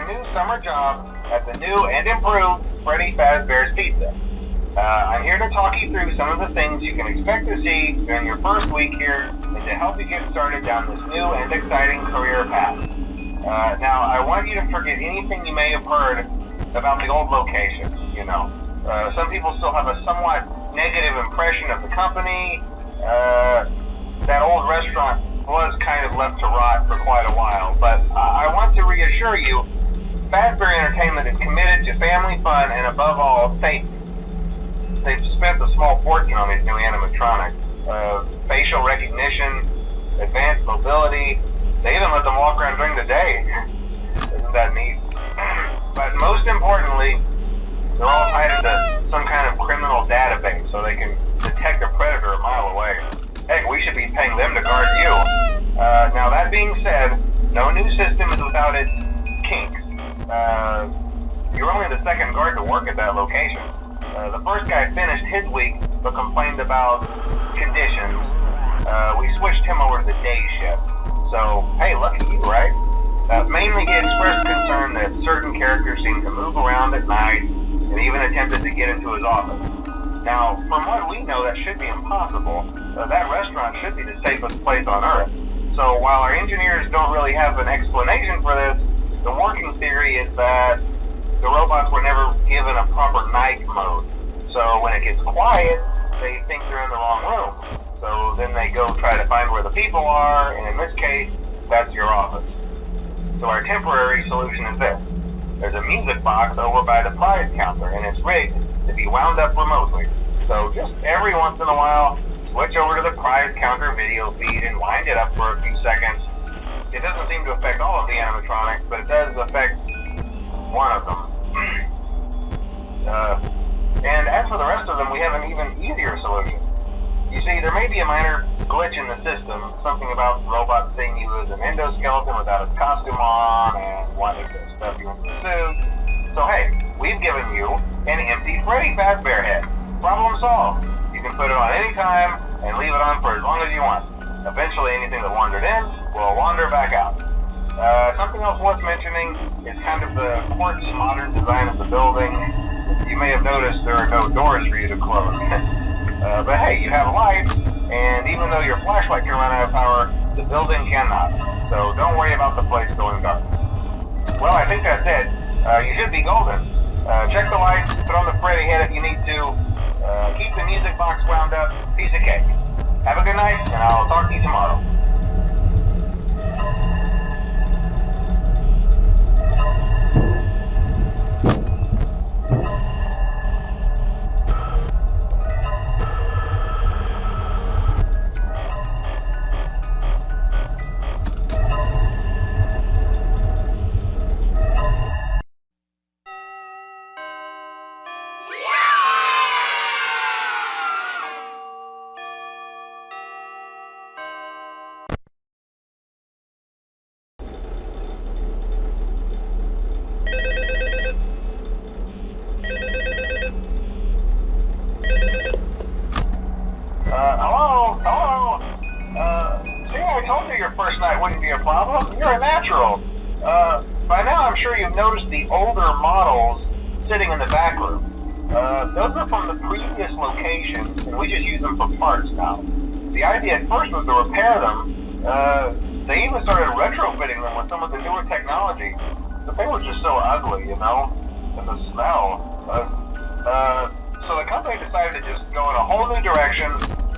new summer job at the new and improved Freddy Fazbear's Pizza. I'm here to talk you through some of the things you can expect to see during your first week here and to help you get started down this new and exciting career path. Now, I want you to forget anything you may have heard about the old location, some people still have a somewhat negative impression of the company. That old restaurant was kind of left to rot for quite a while, but I want to reassure you, Fazbear Entertainment is committed to family fun and above all, safety. They've spent a small fortune on these new animatronics. Facial recognition, advanced mobility, they even let them walk around during the day. Isn't that neat? But most importantly, they're all tied into some kind of criminal database so they can detect a predator a mile away. Heck, we should be paying them to guard you. Now that being said, no new system is without its kinks. You're only the second guard to work at that location. The first guy finished his week but complained about conditions. We switched him over to the day shift. So, hey, lucky you, right? Mainly he expressed concern that certain characters seemed to move around at night and even attempted to get into his office. Now, from what we know, that should be impossible. That restaurant should be the safest place on Earth. So while our engineers don't really have an explanation for this, the working theory is that the robots were never given a proper night mode. So when it gets quiet, they think they're in the wrong room. So then they go try to find where the people are, and in this case, that's your office. So our temporary solution is this. There's a music box over by the prize counter, and it's rigged to be wound up remotely. So just every once in a while, switch over to the prize counter video feed and wind it up for a few seconds. It doesn't seem to affect all of the animatronics, but it does affect one of them. And as for the rest of them, we have an even easier solution. You see, there may be a minor glitch in the system, something about the robot seeing you as an endoskeleton without its costume on and wanting to stuff you into a suit. So hey, we've given you an empty Freddy Fazbear head. Problem solved. You can put it on any time and leave it on for as long as you want. Eventually anything that wandered in will wander back out. Something else worth mentioning is kind of the quartz modern design of the building. You may have noticed there are no doors for you to close. But hey, you have lights, and even though your flashlight can run out of power, the building cannot. So don't worry about the place going dark. Well, I think that's it. You should be golden. Check the lights, put on the Freddy head if you need to. Keep the music box wound up. Piece of cake. Have a good night, and I'll talk to you tomorrow. First night wouldn't be a problem. You're a natural. By now I'm sure you've noticed the older models sitting in the back room. Those are from the previous locations, and we just use them for parts now. The idea at first was to repair them. They even started retrofitting them with some of the newer technology, but they were just so ugly, and the smell. So the company decided to just go in a whole new direction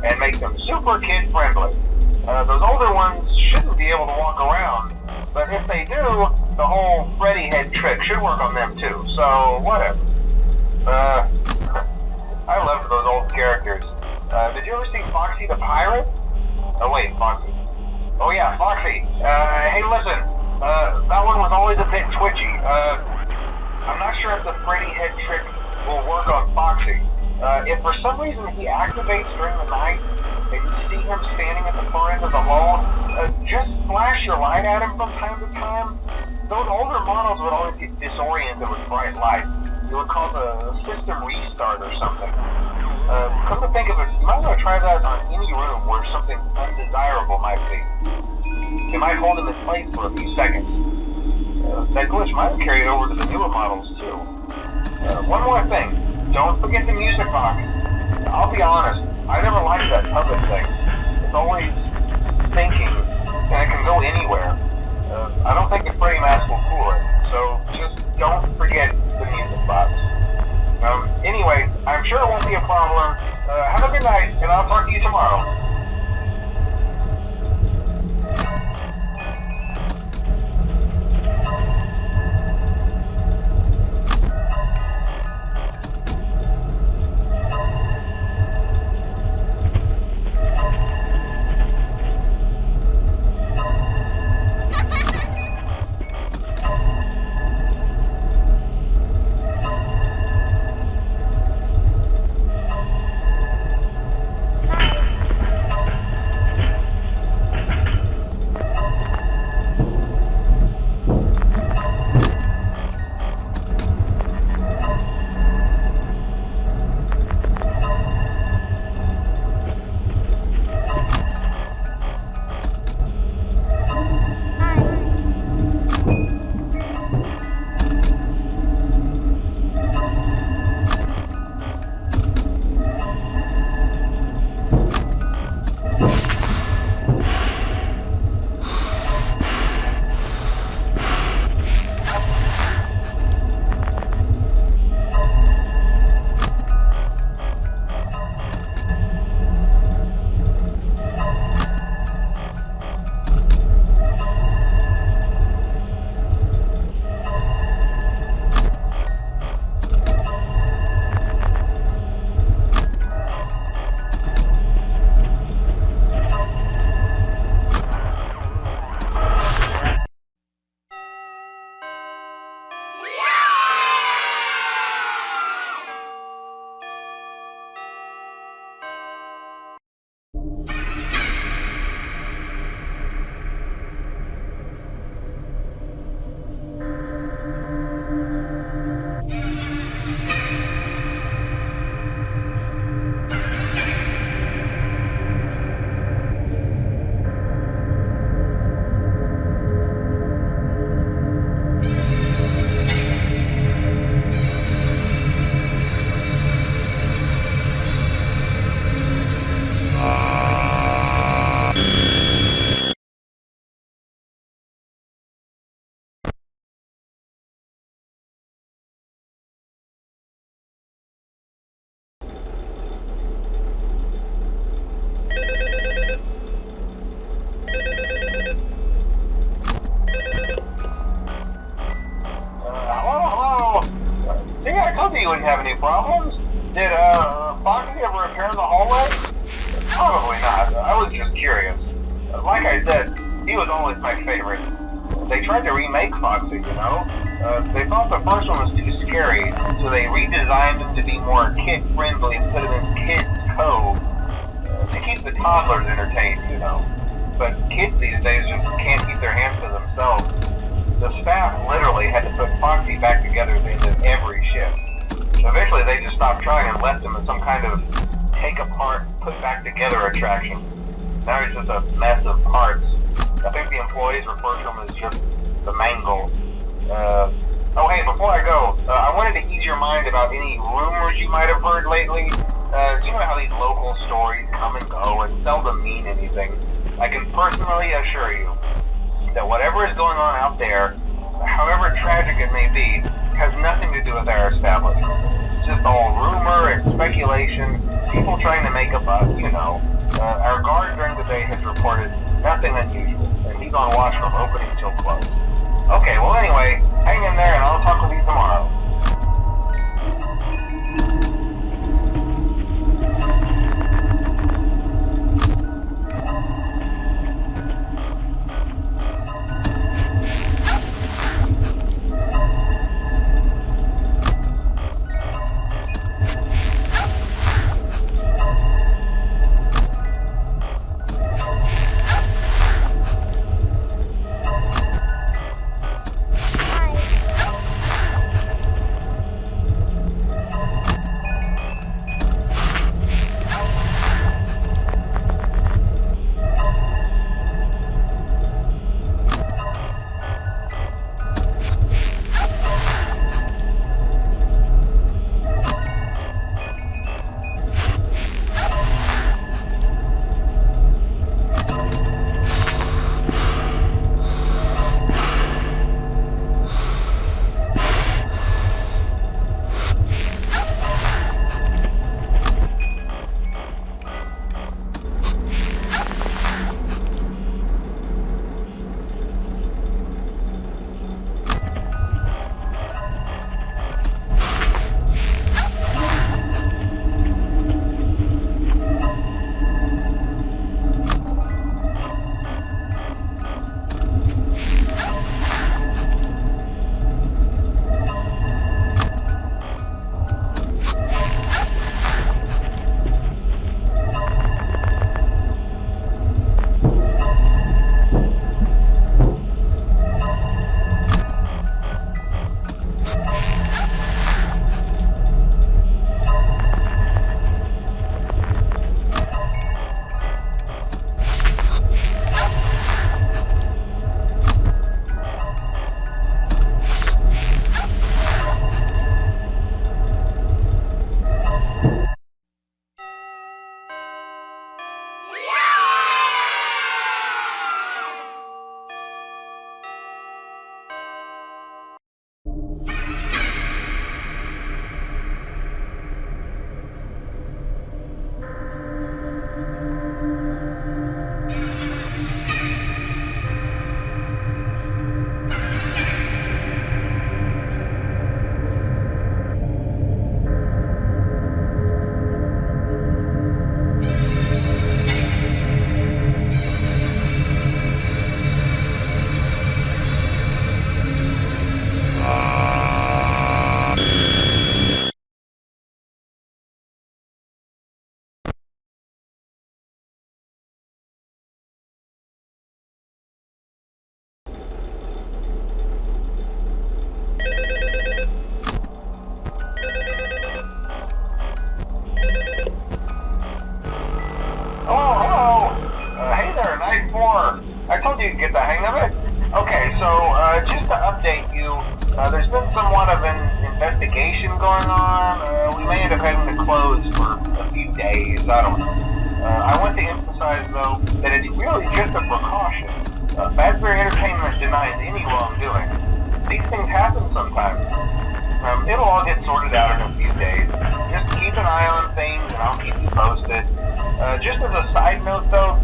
and make them super kid-friendly. Those older ones shouldn't be able to walk around, but if they do, the whole Freddy head trick should work on them too, so whatever. I loved those old characters. Did you ever see Foxy the Pirate? Oh wait, Foxy. Oh yeah, Foxy. Hey listen, that one was always a bit twitchy. I'm not sure if the Freddy head trick will work on Foxy. If for some reason he activates during the night, and you see him standing at the far end of the hall, just flash your light at him from time to time. Those older models would always get disoriented with bright light. It would cause a system restart or something. Come to think of it, you might want to try that on any room where something undesirable might be. It might hold him in place for a few seconds. That glitch might have carried over to the newer models too. One more thing, don't forget the music box. I'll be honest, I never liked that puppet thing. It's always thinking, and it can go anywhere. I don't think the Freddy mask will fool it, so just don't forget the music box. Anyway, I'm sure it won't be a problem. Have a good night, and I'll talk to you tomorrow. You wouldn't have any problems. Did Foxy ever appear in the hallway? Probably not. I was just curious. Like I said, he was always my favorite. They tried to remake Foxy, you know? They thought the first one was too scary, so they redesigned him to be more kid-friendly instead of in Kids Cove. To keep the toddlers entertained, you know. But kids these days just can't keep their hands to themselves. The staff literally had to put Foxy back together at the end of every shift. Eventually they just stopped trying and left him as some kind of take apart, put back together attraction. Now he's just a mess of parts. I think the employees refer to him as just the mangle. Oh hey, before I go, I wanted to ease your mind about any rumors you might have heard lately. You know how these local stories come and go and seldom mean anything. I can personally assure you that whatever is going on out there, however tragic it may be, has nothing to do with our establishment. It's just all rumor and speculation, people trying to make a buck, you know. Our guard during the day has reported nothing unusual, and he's on watch from opening till close. Okay, well anyway, hang in there and I'll talk with you tomorrow. Okay, so just to update you, there's been somewhat of an investigation going on. We may end up having to close for a few days. I don't know. I want to emphasize, though, that it's really just a precaution. Fazbear Entertainment denies any wrongdoing. These things happen sometimes. It'll all get sorted out in a few days. Just keep an eye on things, and I'll keep you posted. Just as a side note, though,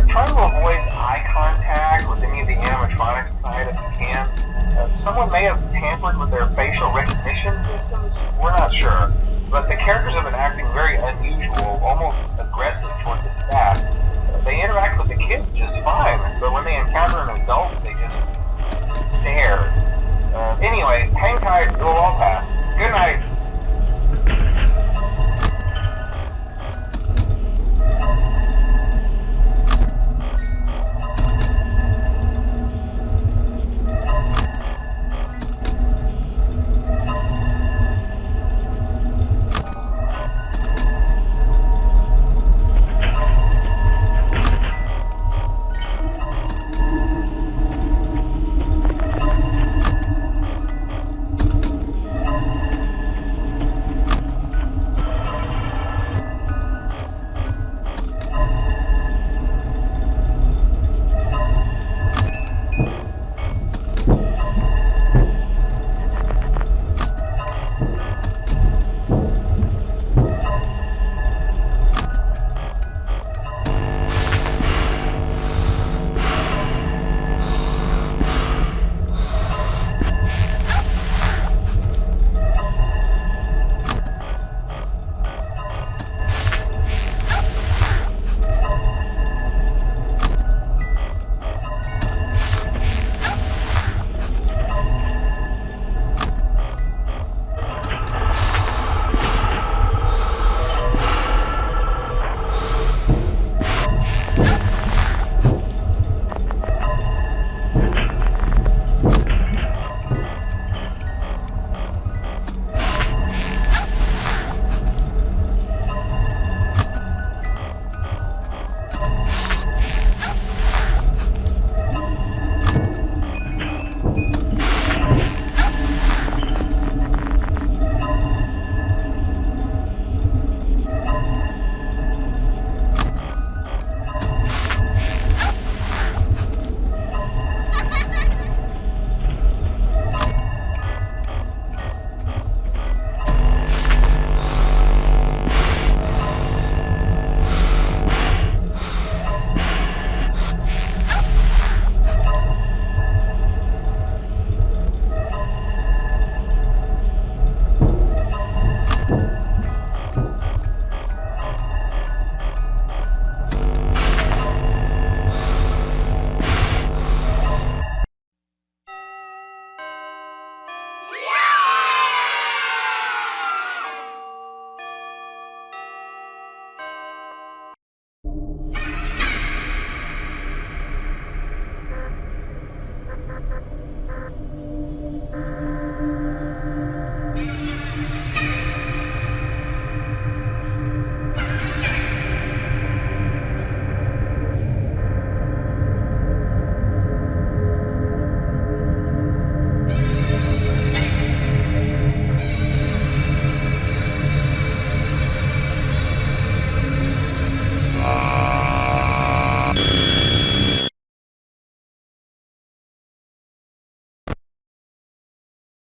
try to avoid eye contact with any of the animatronics side if you can. Someone may have tampered with their facial recognition systems. We're not sure. But the characters have been acting very unusual, almost aggressive towards the staff. They interact with the kids just fine, but when they encounter an adult, they just stare. Anyway, hang tight, it'll all pass. Good night.